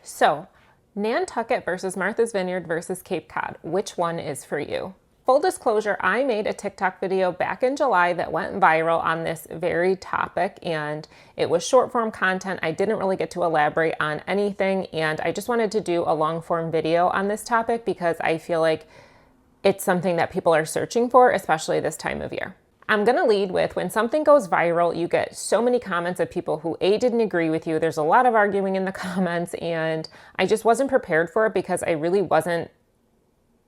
So, Nantucket versus Martha's Vineyard versus Cape Cod, which one is for you? Full disclosure, I made a TikTok video back in July that went viral on this very topic, and it was short form content. I didn't really get to elaborate on anything, and I just wanted to do a long form video on this topic because I feel like it's something that people are searching for, especially this time of year. I'm gonna lead with, when something goes viral, you get so many comments of people who didn't agree with you. There's a lot of arguing in the comments, and I just wasn't prepared for it because I really wasn't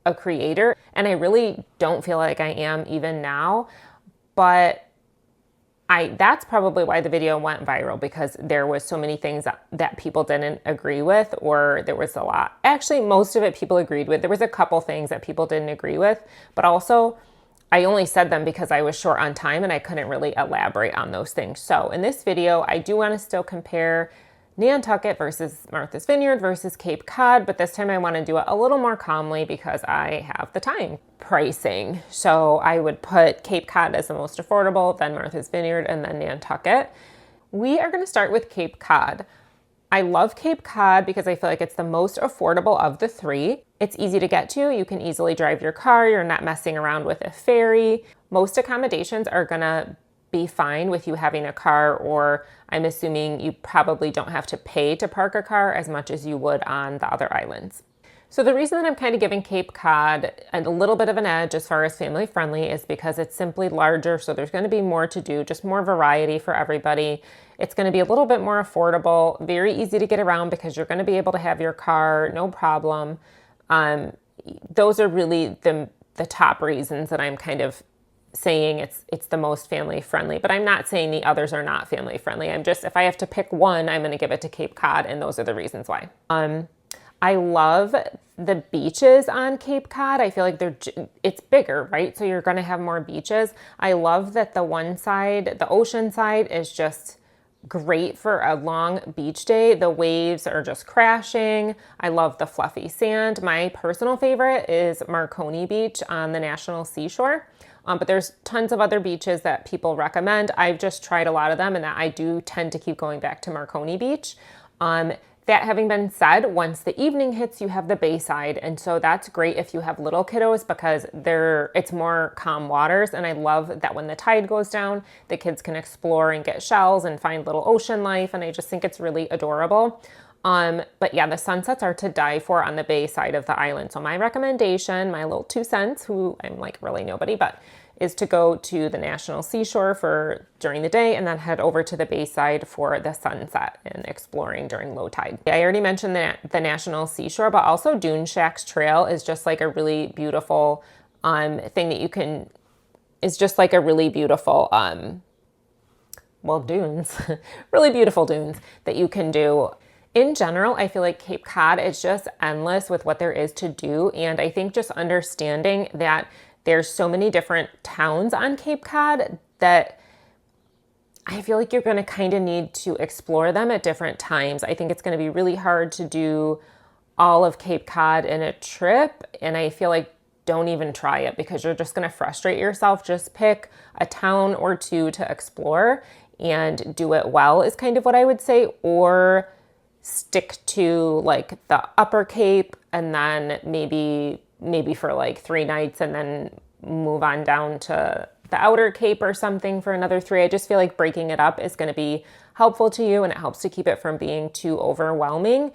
a creator, and I really don't feel like I am even now. But that's probably why the video went viral, because there was so many things that people didn't agree with, or there was a lot. Actually, most of it people agreed with. There was a couple things that people didn't agree with, but also I only said them because I was short on time and I couldn't really elaborate on those things. So in this video, I do want to still compare Nantucket versus Martha's Vineyard versus Cape Cod, but this time I want to do it a little more calmly because I have the time. Pricing. So I would put Cape Cod as the most affordable, then Martha's Vineyard, and then Nantucket. We are going to start with Cape Cod. I love Cape Cod because I feel like it's the most affordable of the three. It's easy to get to. You can easily drive your car. You're not messing around with a ferry. Most accommodations are gonna be fine with you having a car, or I'm assuming you probably don't have to pay to park a car as much as you would on the other islands. So the reason that I'm kind of giving Cape Cod a little bit of an edge as far as family friendly is because it's simply larger, so there's going to be more to do, just more variety for everybody. It's going to be a little bit more affordable, very easy to get around because you're going to be able to have your car, no problem. Those are really the top reasons that I'm kind of saying it's the most family friendly, but I'm not saying the others are not family friendly. I'm just, if I have to pick one, I'm going to give it to Cape Cod, and those are the reasons why. I love the beaches on Cape Cod. I feel like it's bigger, right? So you're going to have more beaches. I love that the one side, the ocean side, is just great for a long beach day. The waves are just crashing. I love the fluffy sand. My personal favorite is Marconi Beach on the National Seashore. But there's tons of other beaches that people recommend. I've just tried a lot of them, and that I do tend to keep going back to Marconi Beach. That having been said, once the evening hits, you have the bayside, and so that's great if you have little kiddos because it's more calm waters, and I love that when the tide goes down, the kids can explore and get shells and find little ocean life, and I just think it's really adorable. But yeah, the sunsets are to die for on the bay side of the island. So my recommendation, my little 2 cents, who I'm like really nobody, but is to go to the National Seashore for during the day and then head over to the bayside for the sunset and exploring during low tide. I already mentioned the National Seashore, but also Dune Shack's Trail is just like a really beautiful thing that you can, is just like a really beautiful, dunes, really beautiful dunes that you can do. In general, I feel like Cape Cod is just endless with what there is to do. And I think just understanding that there's so many different towns on Cape Cod that I feel like you're going to kind of need to explore them at different times. I think it's going to be really hard to do all of Cape Cod in a trip. And I feel like don't even try it because you're just going to frustrate yourself. Just pick a town or two to explore and do it well is kind of what I would say. Or stick to like the Upper Cape and then maybe for like 3 nights and then move on down to the Outer Cape or something for another 3. I just feel like breaking it up is going to be helpful to you, and it helps to keep it from being too overwhelming.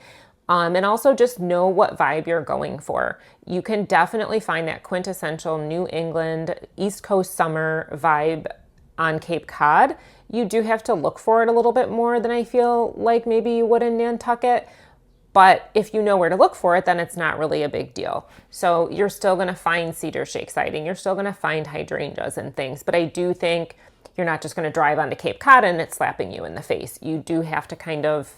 And also just know what vibe you're going for. You can definitely find that quintessential New England East Coast summer vibe on Cape Cod. You do have to look for it a little bit more than I feel like maybe you would in Nantucket. But if you know where to look for it, then it's not really a big deal. So you're still going to find cedar shake siding. You're still going to find hydrangeas and things. But I do think you're not just going to drive onto Cape Cod and it's slapping you in the face. You do have to kind of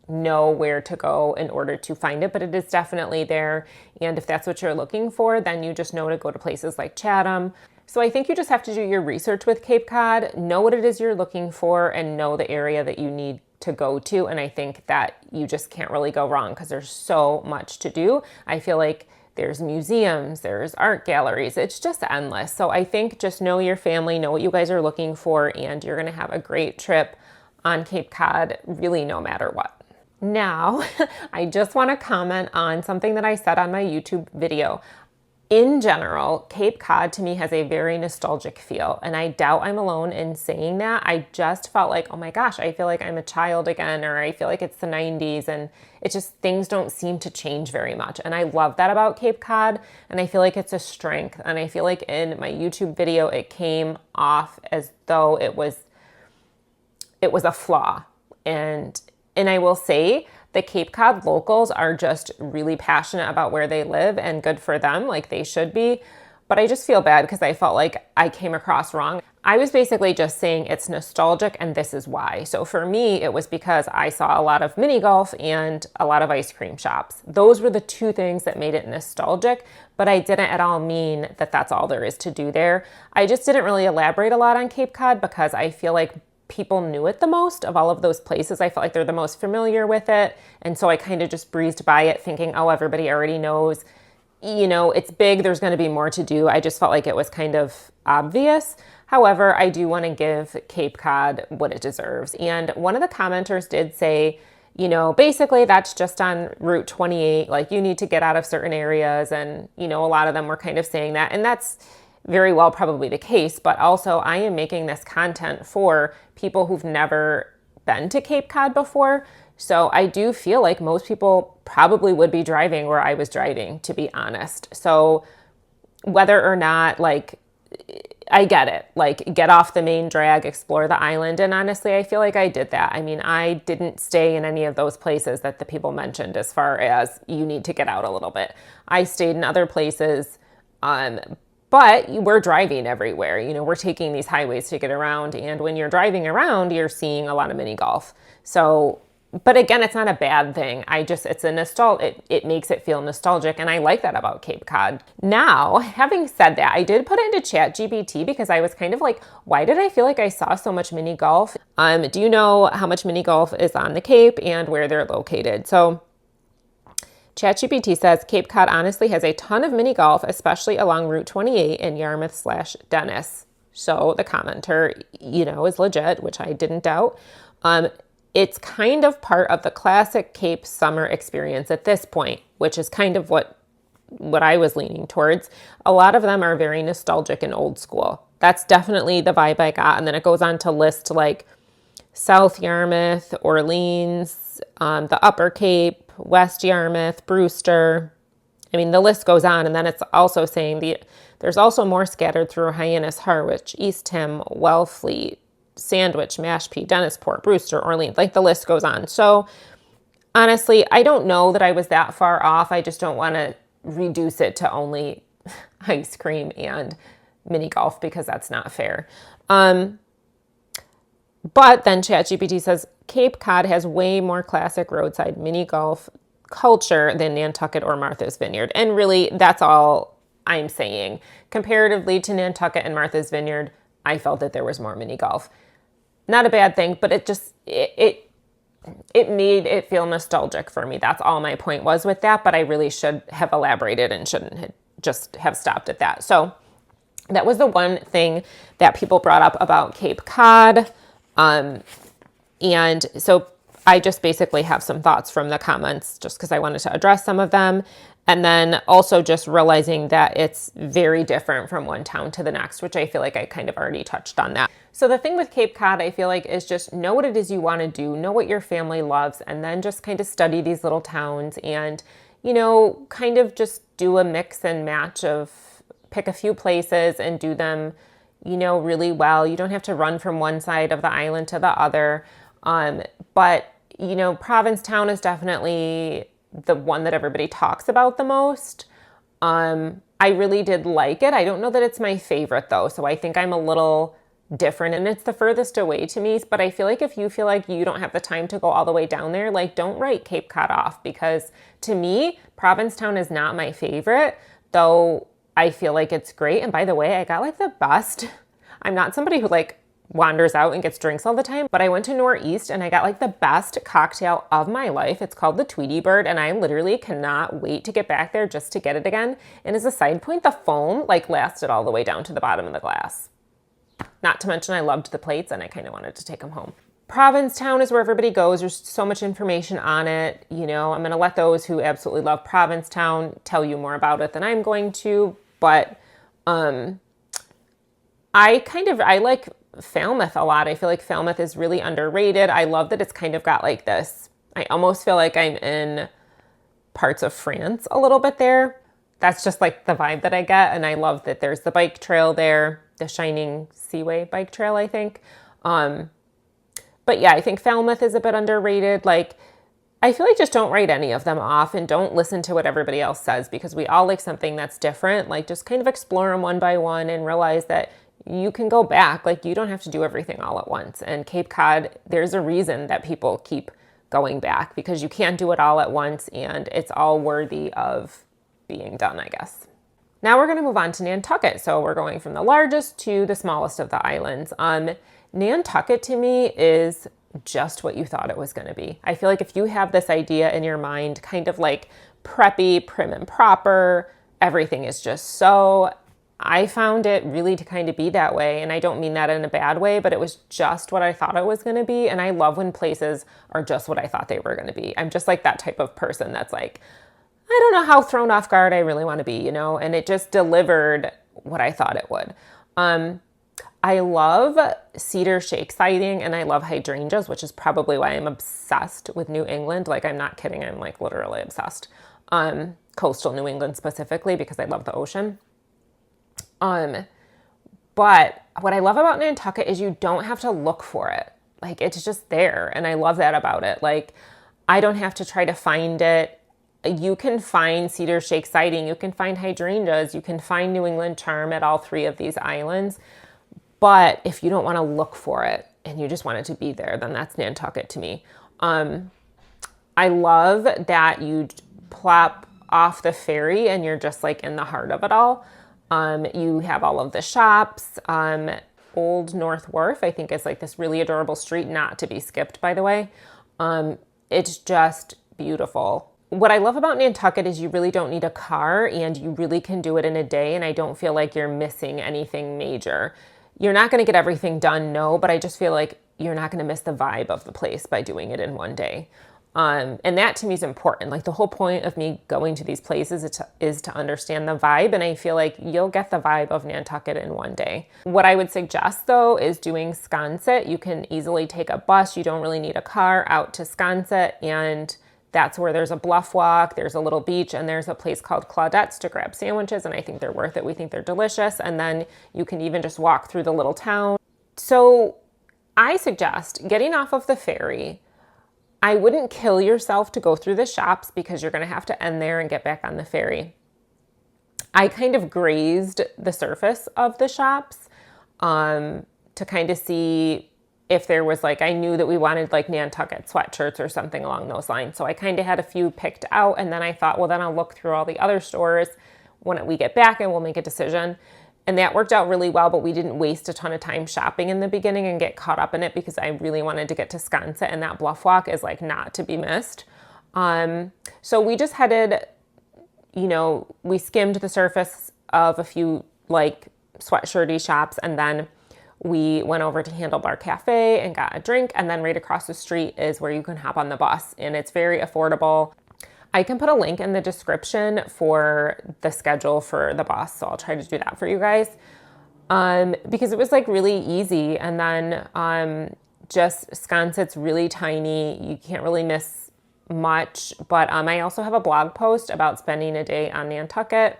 know where to go in order to find it, but it is definitely there. And if that's what you're looking for, then you just know to go to places like Chatham. So I think you just have to do your research with Cape Cod, know what it is you're looking for, and know the area that you need to go to. And I think that you just can't really go wrong because there's so much to do. I feel like there's museums, there's art galleries, it's just endless. So I think just know your family, know what you guys are looking for, and you're gonna have a great trip on Cape Cod, really no matter what. Now, I just want to comment on something that I said on my YouTube video. In general, Cape Cod to me has a very nostalgic feel, and I doubt I'm alone in saying that. I just felt like, oh my gosh, I feel like I'm a child again, or I feel like it's the 90s, and it just, things don't seem to change very much. And I love that about Cape Cod, and I feel like it's a strength. And I feel like in my YouTube video, it came off as though it was a flaw. And I will say, the Cape Cod locals are just really passionate about where they live, and good for them, like they should be. But I just feel bad because I felt like I came across wrong. I was basically just saying it's nostalgic and this is why. So for me, it was because I saw a lot of mini golf and a lot of ice cream shops. Those were the two things that made it nostalgic, but I didn't at all mean that that's all there is to do there. I just didn't really elaborate a lot on Cape Cod because I feel like people knew it the most of all of those places. I felt like they're the most familiar with it. And so I kind of just breezed by it thinking, oh, everybody already knows, it's big, there's going to be more to do. I just felt like it was kind of obvious. However, I do want to give Cape Cod what it deserves. And one of the commenters did say, basically that's just on Route 28. Like you need to get out of certain areas. And, a lot of them were kind of saying that. And that's very well probably the case, but also I am making this content for people who've never been to Cape Cod before. So I do feel like most people probably would be driving where I was driving, to be honest. So whether or not, I get it, get off the main drag, explore the island. And honestly, I feel like I did that. I mean, I didn't stay in any of those places that the people mentioned as far as you need to get out a little bit. I stayed in other places, but we're driving everywhere. We're taking these highways to get around. And when you're driving around, you're seeing a lot of mini golf. So, but again, it's not a bad thing. It's a it makes it feel nostalgic. And I like that about Cape Cod. Now, having said that, I did put it into ChatGPT because I was kind of like, why did I feel like I saw so much mini golf? Do you know how much mini golf is on the Cape and where they're located? So ChatGPT says Cape Cod honestly has a ton of mini golf, especially along Route 28 in Yarmouth/Dennis. So the commenter, is legit, which I didn't doubt. It's kind of part of the classic Cape summer experience at this point, which is kind of what I was leaning towards. A lot of them are very nostalgic and old school. That's definitely the vibe I got. And then it goes on to list like South Yarmouth, Orleans, the Upper Cape, West Yarmouth, Brewster. I mean, the list goes on. And then it's also saying there's also more scattered through Hyannis, Harwich, East Tim, Wellfleet, Sandwich, Mashpee, Dennisport, Brewster, Orleans. Like the list goes on. So honestly, I don't know that I was that far off. I just don't want to reduce it to only ice cream and mini golf because that's not fair. But then ChatGPT says Cape Cod has way more classic roadside mini golf culture than Nantucket or Martha's Vineyard. And really, that's all I'm saying. Comparatively to Nantucket and Martha's Vineyard, I felt that there was more mini golf. Not a bad thing, but it made it feel nostalgic for me. That's all my point was with that, but I really should have elaborated and shouldn't just have stopped at that. So that was the one thing that people brought up about Cape Cod. And so I just basically have some thoughts from the comments just because I wanted to address some of them. And then also just realizing that it's very different from one town to the next, which I feel like I kind of already touched on that. So the thing with Cape Cod, I feel like, is just know what it is you want to do, know what your family loves, and then just kind of study these little towns and, kind of just do a mix and match of pick a few places and do them, really well. You don't have to run from one side of the island to the other. But, Provincetown is definitely the one that everybody talks about the most. I really did like it. I don't know that it's my favorite though. So I think I'm a little different and it's the furthest away to me. But I feel like if you feel like you don't have the time to go all the way down there, don't write Cape Cod off, because to me, Provincetown is not my favorite, though I feel like it's great. And by the way, I got the best. I'm not somebody who wanders out and gets drinks all the time, but I went to Northeast and I got the best cocktail of my life. It's called the Tweety Bird, and I literally cannot wait to get back there just to get it again. And as a side point, the foam lasted all the way down to the bottom of the glass. Not to mention I loved the plates and I kind of wanted to take them home. Provincetown is where everybody goes. There's so much information on it. I'm going to let those who absolutely love Provincetown tell you more about it than I'm going to. But I like Falmouth a lot. I feel like Falmouth is really underrated. I love that it's kind of got like this. I almost feel like I'm in parts of France a little bit there. That's just like the vibe that I get. And I love that there's the bike trail there, the Shining Seaway bike trail, I think. But yeah, I think Falmouth is a bit underrated. Like, I feel like just don't write any of them off and don't listen to what everybody else says, because we all like something that's different. Like, just kind of explore them one by one and realize that you can go back. Like, you don't have to do everything all at once. And Cape Cod, there's a reason that people keep going back, because you can't do it all at once and it's all worthy of being done, I guess. Now we're going to move on to Nantucket. So we're going from the largest to the smallest of the islands. Nantucket to me is just what you thought it was going to be. I feel like if you have this idea in your mind, kind of like preppy, prim and proper, everything is just so, I found it really to kind of be that way. And I don't mean that in a bad way, but it was just what I thought it was going to be. And I love when places are just what I thought they were going to be. I'm just like that type of person that's like, I don't know how thrown off guard I really want to be, and it just delivered what I thought it would. I love cedar shake sighting and I love hydrangeas, which is probably why I'm obsessed with New England. Like, I'm not kidding. I'm like literally obsessed. Coastal New England specifically, because I love the ocean. But what I love about Nantucket is you don't have to look for it. Like, it's just there. And I love that about it. Like, I don't have to try to find it. You can find cedar shake sighting. You can find hydrangeas. You can find New England charm at all three of these islands. But if you don't want to look for it and you just want it to be there, then that's Nantucket to me. I love that you plop off the ferry and you're just like in the heart of it all. You have all of the shops. Old North Wharf, I think, is like this really adorable street, not to be skipped, by the way. It's just beautiful. What I love about Nantucket is you really don't need a car and you really can do it in a day. And I don't feel like you're missing anything major. You're not going to get everything done, no, but I just feel like you're not going to miss the vibe of the place by doing it in one day. And that to me is important. Like, the whole point of me going to these places is to understand the vibe. And I feel like you'll get the vibe of Nantucket in one day. What I would suggest though is doing Sconset. You can easily take a bus. You don't really need a car out to Sconset. And that's where there's a bluff walk, there's a little beach, and there's a place called Claudette's to grab sandwiches, and I think they're worth it. We think they're delicious. And then you can even just walk through the little town. So I suggest getting off of the ferry. I wouldn't kill yourself to go through the shops, because you're going to have to end there and get back on the ferry. I kind of grazed the surface of the shops to kind of see if there was like, I knew that we wanted like Nantucket sweatshirts or something along those lines. So I kind of had a few picked out, and then I thought, well, then I'll look through all the other stores when we get back and we'll make a decision. And that worked out really well, but we didn't waste a ton of time shopping in the beginning and get caught up in it, because I really wanted to get to Sconset, and that bluff walk is like not to be missed. So we just headed, we skimmed the surface of a few like sweatshirty shops, and then we went over to Handlebar Cafe and got a drink, and then right across the street is where you can hop on the bus, and it's very affordable. I can put a link in the description for the schedule for the bus, so I'll try to do that for you guys, because it was like really easy. And then just Sconset's really tiny. You can't really miss much, but I also have a blog post about spending a day on Nantucket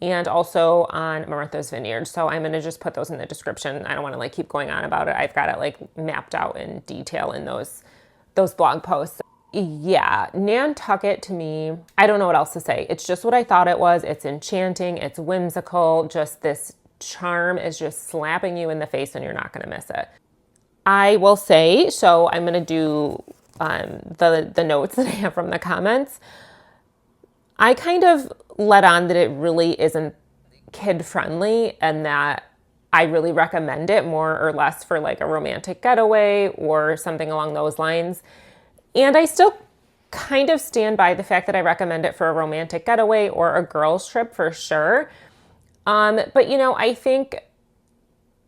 and also on Martha's Vineyard. So I'm going to just put those in the description. I don't want to like keep going on about it. I've got it like mapped out in detail in those blog posts. Yeah, Nantucket to me, I don't know what else to say. It's just what I thought it was. It's enchanting. It's whimsical. Just this charm is just slapping you in the face, and you're not going to miss it. I will say, so I'm going to do the notes that I have from the comments. I kind of let on that it really isn't kid-friendly, and that I really recommend it more or less for like a romantic getaway or something along those lines. And I still kind of stand by the fact that I recommend it for a romantic getaway or a girls trip for sure. But I think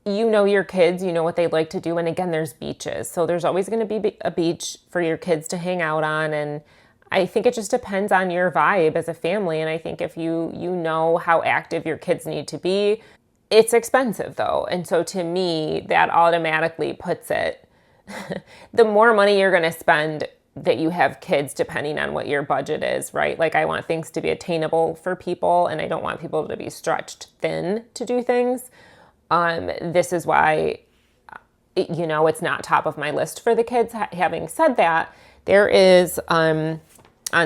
you know your kids, you know what they like to do. And again, there's beaches. So there's always going to be a beach for your kids to hang out on. And I think it just depends on your vibe as a family. And I think if you know how active your kids need to be, it's expensive though. And so to me, that automatically puts it, the more money you're going to spend that you have kids, depending on what your budget is, right? Like I want things to be attainable for people, and I don't want people to be stretched thin to do things. This is why, it's not top of my list for the kids. Having said that, there is, on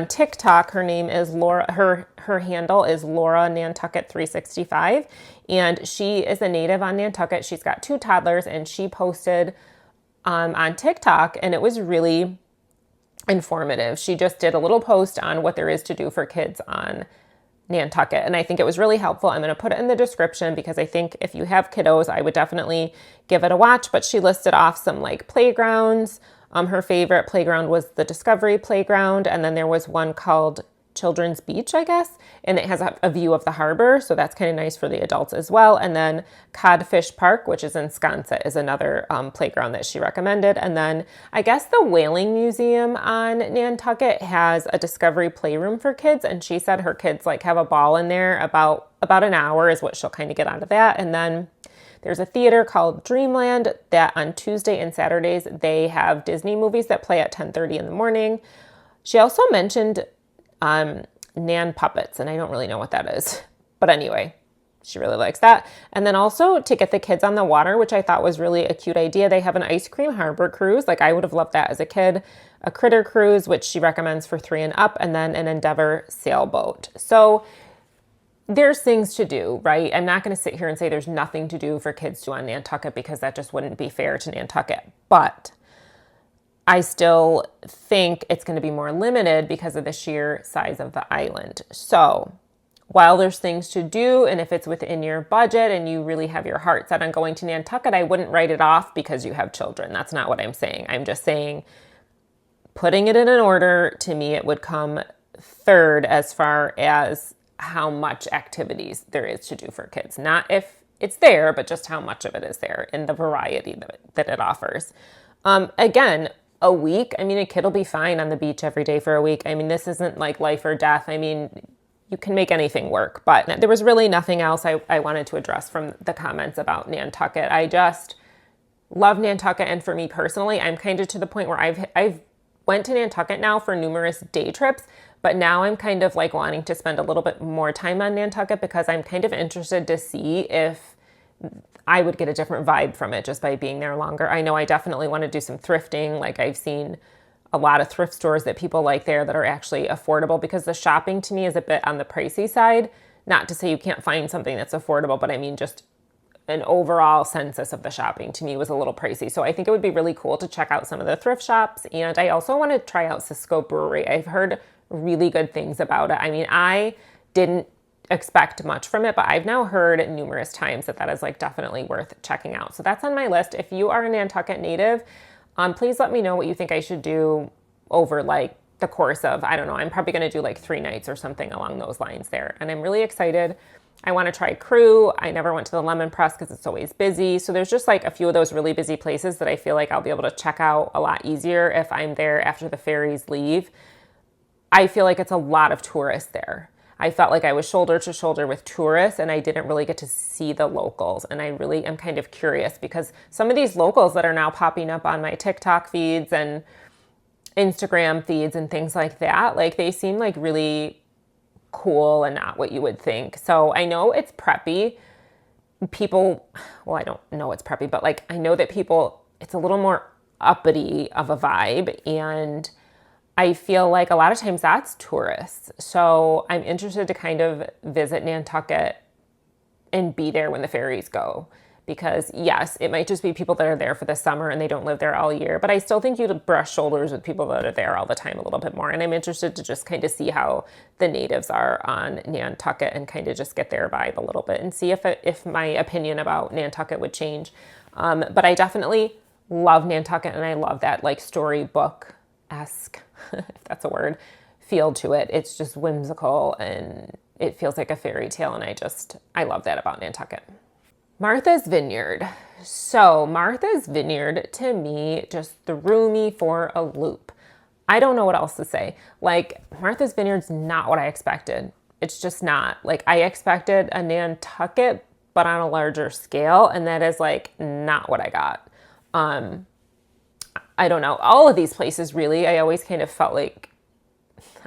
TikTok, her name is Laura, her handle is Laura Nantucket 365. And she is a native on Nantucket. She's got 2 toddlers, and she posted, on TikTok, and it was really informative. She just did a little post on what there is to do for kids on Nantucket. And I think it was really helpful. I'm going to put it in the description because I think if you have kiddos, I would definitely give it a watch. But she listed off some like playgrounds. Her favorite playground was the Discovery Playground. And then there was one called Children's Beach, I guess. And it has a view of the harbor. So that's kind of nice for the adults as well. And then Codfish Park, which is in Sconset, is another playground that she recommended. And then I guess the Whaling Museum on Nantucket has a Discovery Playroom for kids. And she said her kids like have a ball in there. About an hour is what she'll kind of get out of that. And then there's a theater called Dreamland that on Tuesday and Saturdays, they have Disney movies that play at 10:30 in the morning. She also mentioned Nan puppets, and I don't really know what that is. But anyway, she really likes that. And then also to get the kids on the water, which I thought was really a cute idea. They have an ice cream harbor cruise. Like I would have loved that as a kid. A critter cruise, which she recommends for 3 and up, and then an Endeavor sailboat. So there's things to do, right? I'm not going to sit here and say there's nothing to do for kids to on Nantucket because that just wouldn't be fair to Nantucket. But I still think it's going to be more limited because of the sheer size of the island. So while there's things to do, and if it's within your budget and you really have your heart set on going to Nantucket, I wouldn't write it off because you have children. That's not what I'm saying. I'm just saying putting it in an order, to me, it would come third as far as how much activities there is to do for kids. Not if it's there, but just how much of it is there and the variety that it offers. Again, a week, I mean, a kid will be fine on the beach every day for a week. I mean, this isn't like life or death. I mean, you can make anything work, but there was really nothing else I wanted to address from the comments about Nantucket. I just love Nantucket. And for me personally, I'm kind of to the point where I've went to Nantucket now for numerous day trips, but now I'm kind of like wanting to spend a little bit more time on Nantucket because I'm kind of interested to see if I would get a different vibe from it just by being there longer. I know I definitely want to do some thrifting. Like I've seen a lot of thrift stores that people like there that are actually affordable because the shopping to me is a bit on the pricey side. Not to say you can't find something that's affordable, but I mean just an overall census of the shopping to me was a little pricey. So I think it would be really cool to check out some of the thrift shops. And I also want to try out Cisco Brewery. I've heard really good things about it. I mean, I didn't expect much from it, but I've now heard numerous times that is like definitely worth checking out. So that's on my list. If you are a Nantucket native, please let me know what you think I should do over like the course of, I don't know, I'm probably going to do like 3 nights or something along those lines there. And I'm really excited. I want to try Crew. I never went to the Lemon Press because it's always busy. So there's just like a few of those really busy places that I feel like I'll be able to check out a lot easier if I'm there after the ferries leave. I feel like it's a lot of tourists there. I felt like I was shoulder to shoulder with tourists and I didn't really get to see the locals. And I really am kind of curious because some of these locals that are now popping up on my TikTok feeds and Instagram feeds and things like that, like they seem like really cool and not what you would think. So I know it's preppy. People, well, I don't know it's preppy, but like I know that people, it's a little more uppity of a vibe, and I feel like a lot of times that's tourists. So I'm interested to kind of visit Nantucket and be there when the ferries go. Because yes, it might just be people that are there for the summer and they don't live there all year. But I still think you'd brush shoulders with people that are there all the time a little bit more. And I'm interested to just kind of see how the natives are on Nantucket and kind of just get their vibe a little bit and see if my opinion about Nantucket would change. But I definitely love Nantucket, and I love that like storybook-esque, if that's a word, feel to it. It's just whimsical and it feels like a fairy tale. And I love that about Nantucket. Martha's Vineyard. So Martha's Vineyard to me just threw me for a loop. I don't know what else to say. Like, Martha's Vineyard's not what I expected. It's just not. Like, I expected a Nantucket, but on a larger scale, and that is like not what I got. I don't know. All of these places, really, I always kind of felt like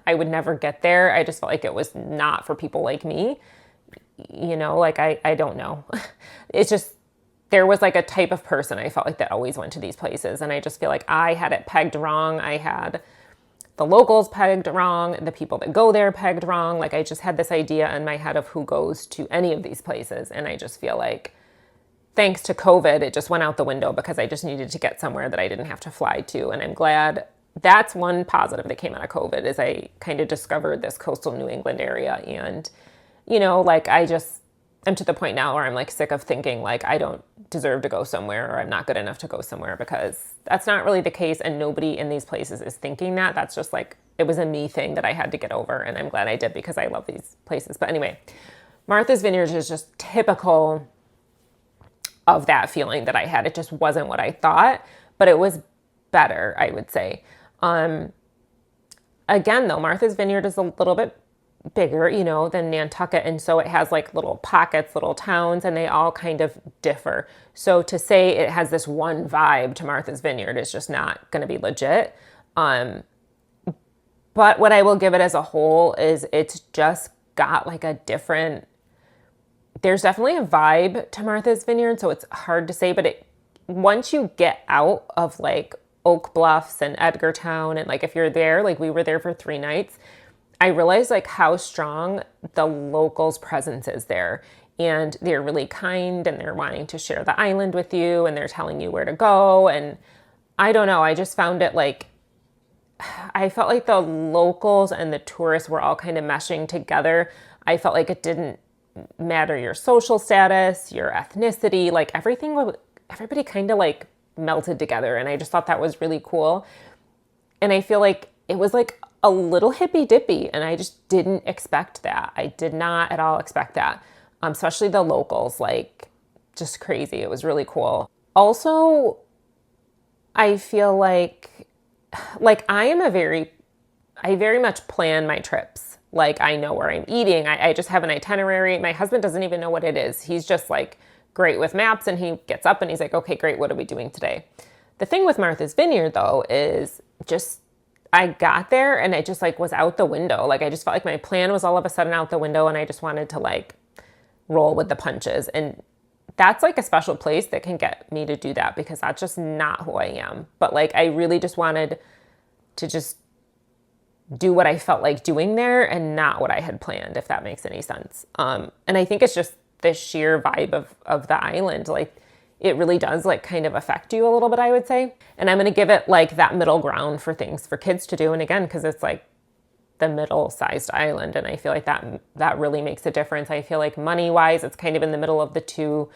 I would never get there. I just felt like it was not for people like me. You know, like I don't know. It's just, there was like a type of person I felt like that always went to these places. And I just feel like I had it pegged wrong. I had the locals pegged wrong. The people that go there pegged wrong. Like, I just had this idea in my head of who goes to any of these places. And I just feel like thanks to COVID, it just went out the window because I just needed to get somewhere that I didn't have to fly to. And I'm glad that's one positive that came out of COVID is I kind of discovered this coastal New England area. And, you know, like, I'm to the point now where I'm like sick of thinking like I don't deserve to go somewhere or I'm not good enough to go somewhere, because that's not really the case. And nobody in these places is thinking that. That's just like, it was a me thing that I had to get over. And I'm glad I did because I love these places. But anyway, Martha's Vineyard is just typical of that feeling that I had. It just wasn't what I thought, but it was better, I would say. Again, though, Martha's Vineyard is a little bit bigger, you know, than Nantucket. And so it has like little pockets, little towns, and they all kind of differ. So to say it has this one vibe to Martha's Vineyard is just not going to be legit. But what I will give it as a whole is it's just got like a different, there's definitely a vibe to Martha's Vineyard. So it's hard to say, but once you get out of like Oak Bluffs and Edgartown, and like if you're there, like we were there for 3 nights, I realized like how strong the locals' presence is there. And they're really kind and they're wanting to share the island with you and they're telling you where to go. And I don't know, I just found it like, I felt like the locals and the tourists were all kind of meshing together. I felt like it didn't matter your social status, your ethnicity, like everybody kind of like melted together. And I just thought that was really cool. And I feel like it was like a little hippy dippy, and I just didn't expect that. I did not at all expect that. Especially the locals, like just crazy. It was really cool. Also, I feel like I very much plan my trips. Like, I know where I'm eating. I just have an itinerary. My husband doesn't even know what it is. He's just like great with maps, and he gets up and he's like, okay, great. What are we doing today? The thing with Martha's Vineyard though, is just, I got there and it just like was out the window. Like, I just felt like my plan was all of a sudden out the window, and I just wanted to like roll with the punches. And that's like a special place that can get me to do that, because that's just not who I am. But like, I really just wanted to just do what I felt like doing there and not what I had planned, if that makes any sense. And I think it's just the sheer vibe of the island. Like, it really does like kind of affect you a little bit, I would say. And I'm going to give it like that middle ground for things for kids to do. And again, because it's like the middle-sized island, and I feel like that really makes a difference. I feel like money-wise, it's kind of in the middle of the two.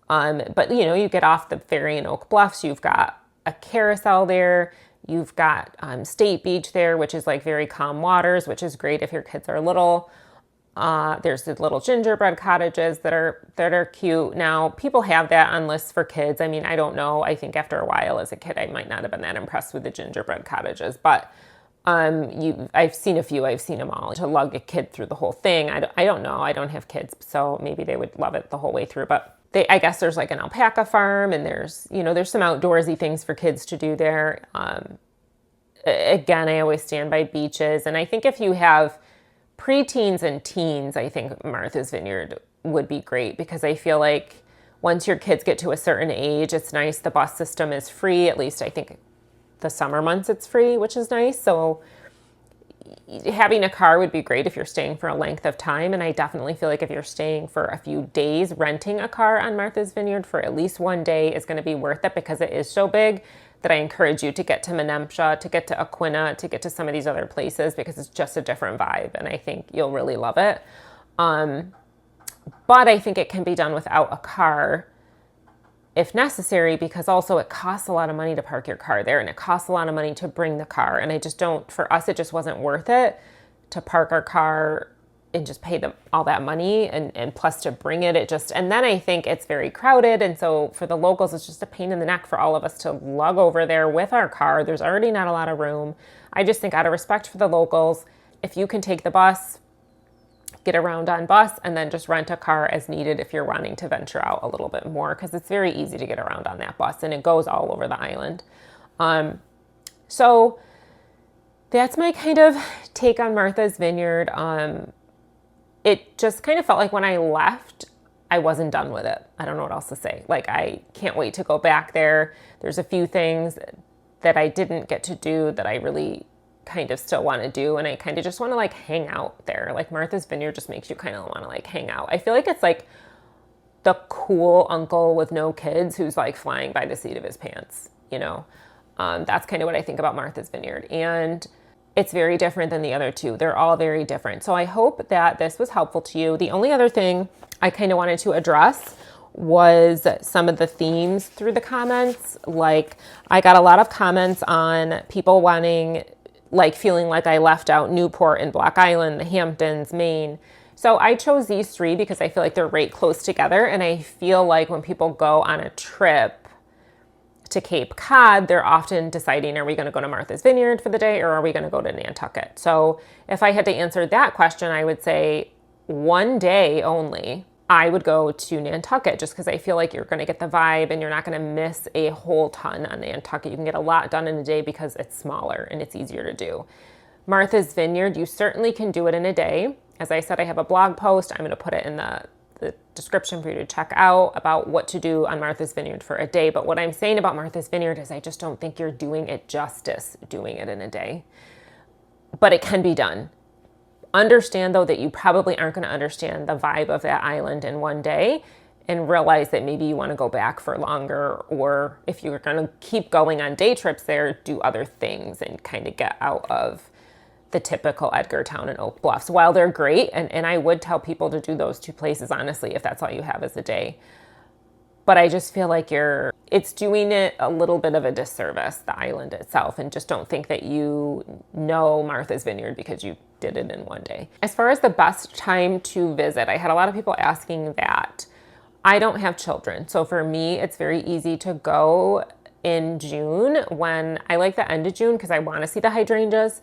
But you know, you get off the ferry in Oak Bluffs, you've got a carousel there, you've got State Beach there, which is like very calm waters, which is great if your kids are little. There's the little gingerbread cottages that are cute. Now, people have that on lists for kids. I mean, I don't know. I think after a while as a kid, I might not have been that impressed with the gingerbread cottages, but I've seen a few. I've seen them all. To lug a kid through the whole thing, I don't know. I don't have kids, so maybe they would love it the whole way through. But I guess there's like an alpaca farm, and there's some outdoorsy things for kids to do there. Again, I always stand by beaches, and I think if you have preteens and teens, I think Martha's Vineyard would be great, because I feel like once your kids get to a certain age, it's nice. The bus system is free. At least I think the summer months it's free, which is nice. So having a car would be great if you're staying for a length of time. And I definitely feel like if you're staying for a few days, renting a car on Martha's Vineyard for at least one day is going to be worth it, because it is so big that I encourage you to get to Menemsha, to get to Aquina, to get to some of these other places, because it's just a different vibe. And I think you'll really love it. But I think it can be done without a car if necessary, because also it costs a lot of money to park your car there, and it costs a lot of money to bring the car. And I just don't, for us, it just wasn't worth it to park our car and just pay them all that money and plus to bring it just, and then I think it's very crowded. And so for the locals, it's just a pain in the neck for all of us to lug over there with our car. There's already not a lot of room. I just think out of respect for the locals, if you can take the bus, get around on bus, and then just rent a car as needed if you're wanting to venture out a little bit more, because it's very easy to get around on that bus and it goes all over the island. So that's my kind of take on Martha's Vineyard. It just kind of felt like when I left, I wasn't done with it. I don't know what else to say. Like, I can't wait to go back there. There's a few things that I didn't get to do that I really kind of still want to do. And I kind of just want to like hang out there. Like, Martha's Vineyard just makes you kind of want to like hang out. I feel like it's like the cool uncle with no kids who's like flying by the seat of his pants, you know? That's kind of what I think about Martha's Vineyard. And it's very different than the other two. They're all very different. So I hope that this was helpful to you. The only other thing I kind of wanted to address was some of the themes through the comments. Like, I got a lot of comments on people wanting, like, feeling like I left out Newport and Block Island, the Hamptons, Maine. So I chose these three because I feel like they're right close together. And I feel like when people go on a trip to Cape Cod, they're often deciding, are we going to go to Martha's Vineyard for the day or are we going to go to Nantucket? So if I had to answer that question, I would say one day only, I would go to Nantucket just because I feel like you're going to get the vibe and you're not going to miss a whole ton on Nantucket. You can get a lot done in a day because it's smaller and it's easier to do. Martha's Vineyard, you certainly can do it in a day. As I said, I have a blog post. I'm going to put it in the description for you to check out about what to do on Martha's Vineyard for a day. But what I'm saying about Martha's Vineyard is I just don't think you're doing it justice doing it in a day. But it can be done. Understand, though, that you probably aren't going to understand the vibe of that island in one day, and realize that maybe you want to go back for longer, or if you're going to keep going on day trips there, do other things and kind of get out of the typical Edgartown and Oak Bluffs. While they're great, and I would tell people to do those two places, honestly, if that's all you have as a day. But I just feel like it's doing it a little bit of a disservice, the island itself, and just don't think that you know Martha's Vineyard because you did it in one day. As far as the best time to visit, I had a lot of people asking that. I don't have children, so for me, it's very easy to go in June, when I like the end of June because I want to see the hydrangeas.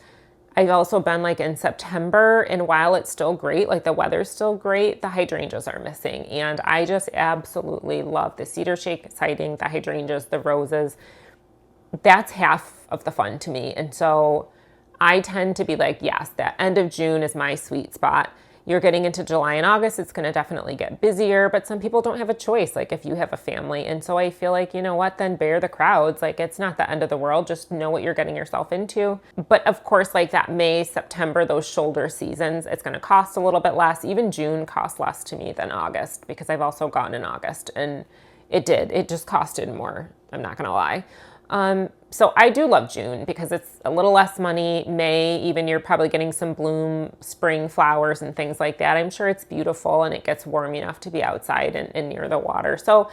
I've also been like in September, and while it's still great, like the weather's still great, the hydrangeas are missing. And I just absolutely love the cedar shake sighting, the hydrangeas, the roses. That's half of the fun to me. And so I tend to be like, yes, that end of June is my sweet spot. You're getting into July and August, it's going to definitely get busier, but some people don't have a choice, like if you have a family. And so I feel like, you know what, then bear the crowds. Like, it's not the end of the world. Just know what you're getting yourself into. But of course, like that May, September, those shoulder seasons, it's going to cost a little bit less. Even June costs less to me than August, because I've also gone in August, and it just costed more. I'm not going to lie. So I do love June because it's a little less money. May, even, you're probably getting some bloom, spring flowers and things like that. I'm sure it's beautiful and it gets warm enough to be outside and near the water. So,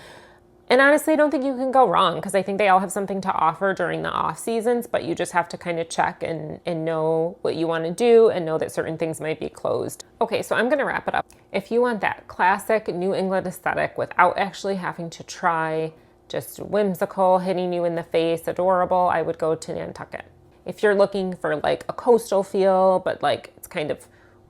and honestly, I don't think you can go wrong because I think they all have something to offer during the off seasons, but you just have to kind of check and know what you want to do and know that certain things might be closed. Okay, so I'm going to wrap it up. If you want that classic New England aesthetic without actually having to try, just whimsical, hitting you in the face, adorable, I would go to Nantucket. If you're looking for like a coastal feel, but like it's kind of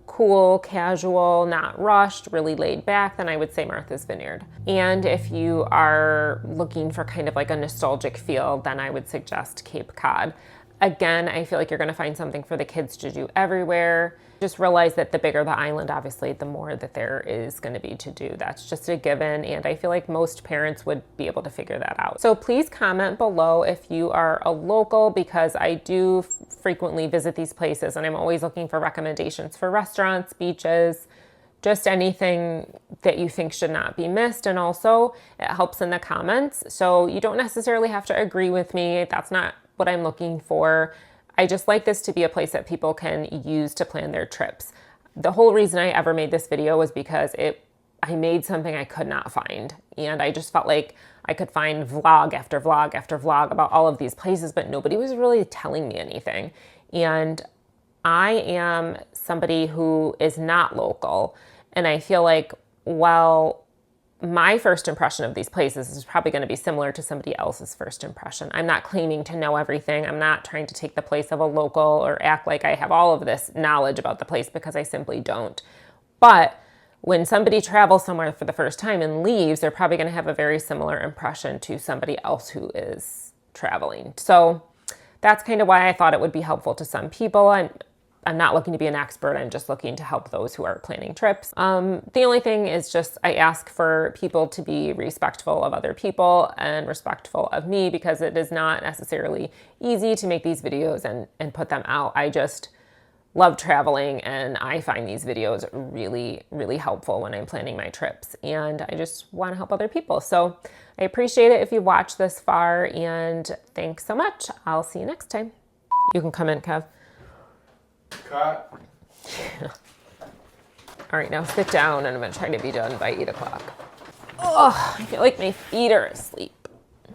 cool, casual, not rushed, really laid back, then I would say Martha's Vineyard. And if you are looking for kind of like a nostalgic feel, then I would suggest Cape Cod. Again, I feel like you're going to find something for the kids to do everywhere. Just realize that the bigger the island, obviously, the more that there is going to be to do. That's just a given, and I feel like most parents would be able to figure that out. So please comment below if you are a local, because I do frequently visit these places, and I'm always looking for recommendations for restaurants, beaches, just anything that you think should not be missed. And also, it helps in the comments. So you don't necessarily have to agree with me. That's not what I'm looking for. I just like this to be a place that people can use to plan their trips. The whole reason I ever made this video was because I made something I could not find. And I just felt like I could find vlog after vlog after vlog about all of these places, but nobody was really telling me anything. And I am somebody who is not local. And I feel like, well, my first impression of these places is probably going to be similar to somebody else's first impression. I'm not claiming to know everything. I'm not trying to take the place of a local or act like I have all of this knowledge about the place, because I simply don't. But when somebody travels somewhere for the first time and leaves, they're probably going to have a very similar impression to somebody else who is traveling. So that's kind of why I thought it would be helpful to some people. I'm not looking to be an expert. I'm just looking to help those who are planning trips. The only thing is just I ask for people to be respectful of other people and respectful of me, because it is not necessarily easy to make these videos and put them out. I just love traveling, and I find these videos really, really helpful when I'm planning my trips, and I just want to help other people. So I appreciate it if you watched this far, and thanks so much. I'll see you next time. You can come in, Kev. Cut. Yeah. All right, now sit down, and I'm going to try to be done by 8 o'clock. Oh, I feel like my feet are asleep.